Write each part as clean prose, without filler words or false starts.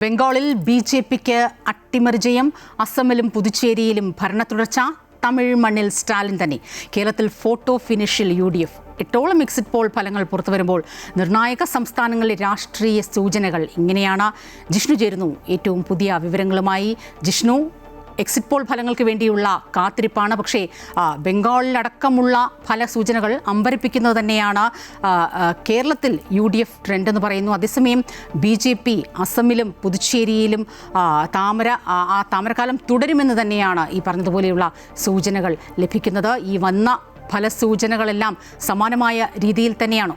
ബംഗാളിൽ ബിജെപിക്ക് അട്ടിമറിജയം, അസമിലും പുതുച്ചേരിയിലും ഭരണ തുടർച്ച. തമിഴ് മണ്ണിൽ സ്റ്റാലിൻ തന്നെ. കേരളത്തിൽ ഫോട്ടോ ഫിനിഷിൽ UDF. 8ഓളം എക്സിറ്റ് പോൾ ഫലങ്ങൾ പുറത്തുവരുമ്പോൾ നിർണായക സംസ്ഥാനങ്ങളിലെ രാഷ്ട്രീയ സൂചനകൾ ഇങ്ങനെയാണ്. ജിഷ്ണു ചേരുന്നു ഏറ്റവും പുതിയ വിവരങ്ങളുമായി. ജിഷ്ണു, എക്സിറ്റ് പോൾ ഫലങ്ങൾക്ക് വേണ്ടിയുള്ള കാത്തിരിപ്പാണ്. പക്ഷേ ബംഗാളിലടക്കമുള്ള ഫലസൂചനകൾ അമ്പരപ്പിക്കുന്നത് തന്നെയാണ്. കേരളത്തിൽ UDF ട്രെൻഡ് എന്ന് പറയുന്നു. അതേസമയം BJP അസമിലും പുതുച്ചേരിയിലും താമരക്കാലം തുടരുമെന്ന് തന്നെയാണ് ഈ പറഞ്ഞതുപോലെയുള്ള സൂചനകൾ ലഭിക്കുന്നത്. ഈ വന്ന ഫലസൂചനകളെല്ലാം സമാനമായ രീതിയിൽ തന്നെയാണോ?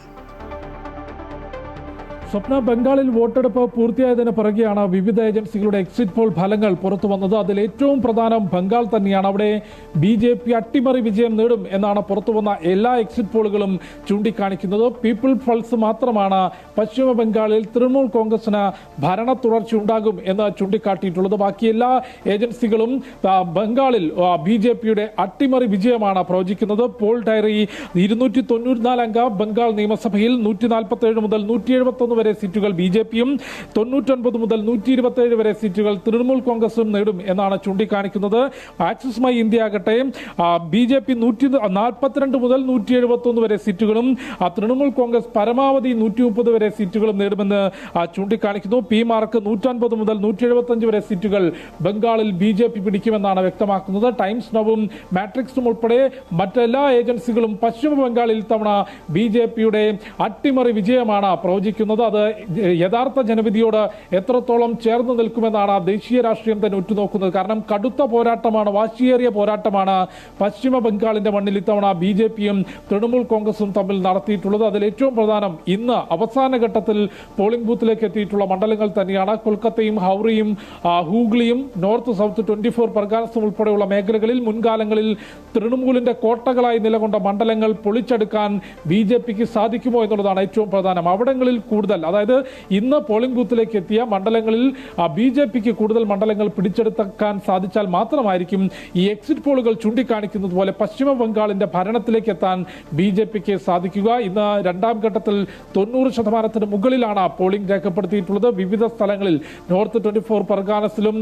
സ്വപ്ന, ബംഗാളിൽ വോട്ടെടുപ്പ് പൂർത്തിയായതിന് പിറകെയാണ് വിവിധ ഏജൻസികളുടെ എക്സിറ്റ് പോൾ ഫലങ്ങൾ പുറത്തു വന്നത്. അതിൽ ഏറ്റവും പ്രധാനം ബംഗാൾ തന്നെയാണ്. അവിടെ BJP അട്ടിമറി വിജയം നേടും എന്നാണ് പുറത്തുവന്ന എല്ലാ എക്സിറ്റ് പോളുകളും ചൂണ്ടിക്കാണിക്കുന്നത്. പീപ്പിൾ പൾസ് മാത്രമാണ് പശ്ചിമ ബംഗാളിൽ തൃണമൂൽ കോൺഗ്രസിന് ഭരണ തുടർച്ച ഉണ്ടാകും എന്ന് ചൂണ്ടിക്കാട്ടിയിട്ടുള്ളത്. ബാക്കി എല്ലാ ഏജൻസികളും ബംഗാളിൽ BJPയുടെ അട്ടിമറി വിജയമാണ് പ്രവചിക്കുന്നത്. പോൾ ഡയറി 294 അംഗ ബംഗാൾ നിയമസഭയിൽ 147 മുതൽ 171 വരെ സീറ്റുകൾ BJPയും 99 മുതൽ 127 വരെ സീറ്റുകൾ തൃണമൂൽ കോൺഗ്രസും നേടും എന്നാണ് ചൂണ്ടിക്കാണിക്കുന്നത്. ആക്സിസ് മൈ ഇന്ത്യ ആകട്ടെ BJP 142 മുതൽ 171 വരെ സീറ്റുകളും തൃണമൂൽ കോൺഗ്രസ് പരമാവധി 130 വരെ സീറ്റുകളും നേടുമെന്ന് ചൂണ്ടിക്കാണിക്കുന്നു. മാർക്ക് 150 മുതൽ 175 വരെ സീറ്റുകൾ ബംഗാളിൽ BJP പിടിക്കുമെന്നാണ് വ്യക്തമാക്കുന്നത്. ടൈംസ് നവും മാട്രിക്സും ഉൾപ്പെടെ മറ്റെല്ലാ ഏജൻസികളും പശ്ചിമ ബംഗാളിൽ തവണ BJPയുടെ അട്ടിമറി വിജയമാണ് പ്രവചിക്കുന്നത്. അത് യഥാർത്ഥ ജനവിധിയോട് എത്രത്തോളം ചേർന്ന് നിൽക്കുമെന്നാണ് ദേശീയ രാഷ്ട്രീയം തന്നെ ഉറ്റുനോക്കുന്നത്. കാരണം കടുത്ത പോരാട്ടമാണ്, വാശിയേറിയ പോരാട്ടമാണ് പശ്ചിമ ബംഗാളിന്റെ മണ്ണിൽ ഇത്തവണ BJPയും തൃണമൂൽ കോൺഗ്രസും തമ്മിൽ നടത്തിയിട്ടുള്ളത്. അതിൽ ഏറ്റവും പ്രധാനം ഇന്ന് അവസാന ഘട്ടത്തിൽ പോളിംഗ് ബൂത്തിലേക്ക് എത്തിയിട്ടുള്ള മണ്ഡലങ്ങൾ തന്നെയാണ്. കൊൽക്കത്തയും ഹൗറയും ഹൂഗ്ലിയും നോർത്ത് സൗത്ത് 24 പർഗാനസും ഉൾപ്പെടെയുള്ള മേഖലകളിൽ മുൻകാലങ്ങളിൽ തൃണമൂലിന്റെ കോട്ടകളായി നിലകൊണ്ട മണ്ഡലങ്ങൾ പൊളിച്ചെടുക്കാൻ BJPക്ക് സാധിക്കുമോ എന്നുള്ളതാണ് ഏറ്റവും പ്രധാനം. അവിടങ്ങളിൽ കൂടുതൽ, അതായത് ഇന്ന് പോളിംഗ് ബൂത്തിലേക്ക് എത്തിയ മണ്ഡലങ്ങളിൽ BJPക്ക് കൂടുതൽ മണ്ഡലങ്ങൾ പിടിച്ചെടുക്കാൻ സാധിച്ചാൽ മാത്രമായിരിക്കും ഈ എക്സിറ്റ് പോളുകൾ ചൂണ്ടിക്കാണിക്കുന്നത് പോലെ പശ്ചിമ ബംഗാളിന്റെ ഭരണത്തിലേക്ക് എത്താൻ BJPക്ക് സാധിക്കുക. ഇന്ന് രണ്ടാം ഘട്ടത്തിൽ 90% മുകളിലാണ് പോളിംഗ് രേഖപ്പെടുത്തിയിട്ടുള്ളത്. വിവിധ സ്ഥലങ്ങളിൽ നോർത്ത് 24 പർഗാനസിലും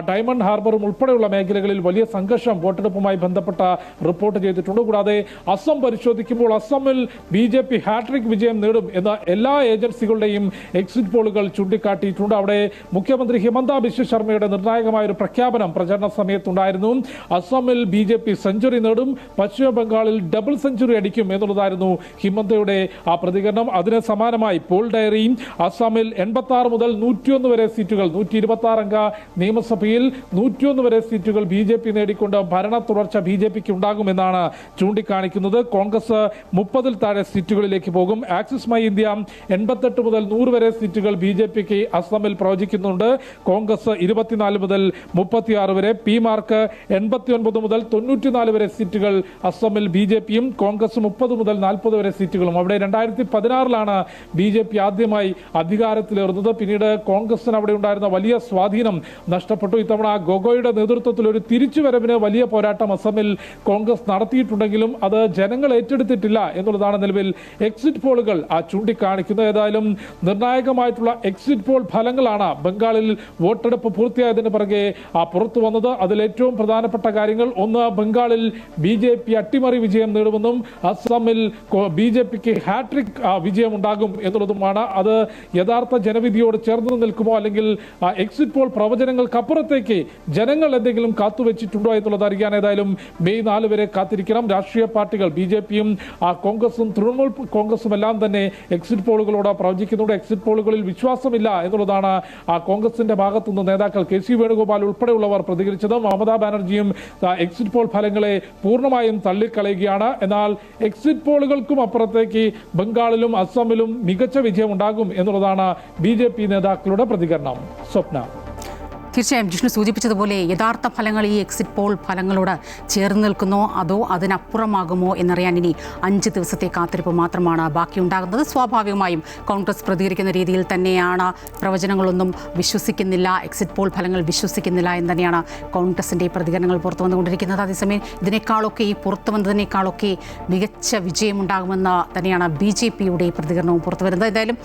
ഡയമണ്ട് ഹാർബറും ഉൾപ്പെടെയുള്ള മേഖലകളിൽ വലിയ സംഘർഷം വോട്ടെടുപ്പുമായി ബന്ധപ്പെട്ട റിപ്പോർട്ട് ചെയ്തിട്ടുണ്ട്. കൂടാതെ അസം പരിശോധിക്കുമ്പോൾ അസമിൽ BJP ഹാട്രിക് വിജയം നേടും എന്ന എല്ലാ ഏജൻസികളുടെയും എക്സിറ്റ് പോളുകൾ ചൂണ്ടിക്കാട്ടിയിട്ടുണ്ട്. അവിടെ മുഖ്യമന്ത്രി ഹിമന്ത ബിശ്വ ശർമ്മയുടെ നിർണായകമായ ഒരു പ്രഖ്യാപനം പ്രചരണ സമയത്തുണ്ടായിരുന്നു. അസമിൽ BJP സെഞ്ചുറി നേടും, പശ്ചിമ ബംഗാളിൽ ഡബിൾ സെഞ്ചുറി അടിക്കും എന്നുള്ളതായിരുന്നു ഹിമന്തയുടെ ആ പ്രതികരണം. അതിന് സമാനമായി പോൾ ഡയറി അസമിൽ 86 മുതൽ 101 വരെ സീറ്റുകൾ, 126 അംഗ നിയമസഭയിൽ 101 വരെ സീറ്റുകൾ BJP നേടിക്കൊണ്ട് ഭരണ തുടർച്ച BJPക്ക് ഉണ്ടാകുമെന്നാണ് ചൂണ്ടിക്കാണിക്കുന്നത്. കോൺഗ്രസ് 30-ൽ താഴെ സീറ്റുകളിലേക്ക് പോകും. ആക്സിസ് മൈ ഇന്ത്യ 88 മുതൽ 100 വരെ സീറ്റുകൾ BJPക്ക് അസമിൽ പ്രവചിക്കുന്നുണ്ട്. കോൺഗ്രസ് 24 മുതൽ 36 വരെ. മാർക്ക് 89 മുതൽ 94 വരെ സീറ്റുകൾ അസമിൽ BJPയും കോൺഗ്രസ് 30 മുതൽ 40 വരെ സീറ്റുകളും. അവിടെ 2016-ലാണ് BJP ആദ്യമായി അധികാരത്തിലേറുന്നത്. പിന്നീട് കോൺഗ്രസിന് അവിടെ ഉണ്ടായിരുന്ന വലിയ സ്വാധീനം നഷ്ടപ്പെട്ടു. ഇത്തവണ ഗൊഗോയുടെ നേതൃത്വത്തിൽ ഒരു തിരിച്ചുവരവിന് വലിയ പോരാട്ടം അസമിൽ കോൺഗ്രസ് നടത്തിയിട്ടുണ്ടെങ്കിലും അത് ജനങ്ങൾ ഏറ്റെടുത്തിട്ടില്ല എന്നുള്ളതാണ് നിലവിൽ എക്സിറ്റ് പോളുകൾ ചൂണ്ടിക്കാണിക്കുന്നത്. ഏതായാലും നിർണായകമായിട്ടുള്ള എക്സിറ്റ് പോൾ ഫലങ്ങളാണ് ബംഗാളിൽ വോട്ടെടുപ്പ് പൂർത്തിയായതിന് പിറകെ പുറത്തു വന്നത്. അതിൽ ഏറ്റവും പ്രധാനപ്പെട്ട കാര്യങ്ങൾ, ഒന്ന്, ബംഗാളിൽ BJP അട്ടിമറി വിജയം നേടുമെന്നും അസമിൽ BJPക്ക് ഹാട്രിക് വിജയം ഉണ്ടാകും എന്നുള്ളതുമാണ്. അത് യഥാർത്ഥ ജനവിധിയോട് ചേർന്ന് നിൽക്കുമോ, അല്ലെങ്കിൽ എക്സിറ്റ് പോൾ പ്രവചനങ്ങൾക്കപ്പുറത്തേക്ക് ജനങ്ങൾ എന്തെങ്കിലും കാത്തുവെച്ചിട്ടുണ്ടോ എന്നുള്ളത് അറിയാൻ ഏതായാലും മെയ് 4 വരെ കാത്തിരിക്കണം. രാഷ്ട്രീയ പാർട്ടികൾ BJPയും കോൺഗ്രസും തൃണമൂൽ കോൺഗ്രസും എല്ലാം തന്നെ എക്സിറ്റ് പോളുകളോട് പ്രവചിക്കുന്നുണ്ട്. എക്സിറ്റ് പോളുകളിൽ വിശ്വാസമില്ല എന്നുള്ളതാണ് കോൺഗ്രസിന്റെ ഭാഗത്തുനിന്ന് നേതാക്കൾ KC വേണുഗോപാൽ ഉൾപ്പെടെയുള്ളവർ പ്രതികരിച്ചത്. മമതാ ബാനർജിയും എക്സിറ്റ് പോൾ ഫലങ്ങളെ പൂർണ്ണമായും തള്ളിക്കളയുകയാണ്. എന്നാൽ എക്സിറ്റ് പോളുകൾക്കും അപ്പുറത്തേക്ക് ബംഗാളിലും അസമിലും മികച്ച വിജയം ഉണ്ടാകും എന്നുള്ളതാണ് BJP നേതാക്കളുടെ പ്രതികരണം. സ്വപ്ന. തീർച്ചയായും ജിഷ്ണു സൂചിപ്പിച്ചതുപോലെ യഥാർത്ഥ ഫലങ്ങൾ ഈ എക്സിറ്റ് പോൾ ഫലങ്ങളോട് ചേർന്ന് നിൽക്കുന്നോ അതോ അതിനപ്പുറമാകുമോ എന്നറിയാൻ ഇനി 5 ദിവസത്തെ കാത്തിരിപ്പ് മാത്രമാണ് ബാക്കിയുണ്ടാകുന്നത്. സ്വാഭാവികമായും കോൺഗ്രസ് പ്രതികരിക്കുന്ന രീതിയിൽ തന്നെയാണ്. പ്രവചനങ്ങളൊന്നും വിശ്വസിക്കുന്നില്ല, എക്സിറ്റ് പോൾ ഫലങ്ങൾ വിശ്വസിക്കുന്നില്ല എന്ന് തന്നെയാണ് കോൺഗ്രസിൻ്റെ പ്രതികരണങ്ങൾ പുറത്തു വന്നുകൊണ്ടിരിക്കുന്നത്. അതേസമയം ഇതിനേക്കാളൊക്കെ ഈ പുറത്തു വന്നതിനേക്കാളൊക്കെ മികച്ച വിജയമുണ്ടാകുമെന്ന് തന്നെയാണ് BJPയുടെ പ്രതികരണവും പുറത്തു വരുന്നത്. എന്തായാലും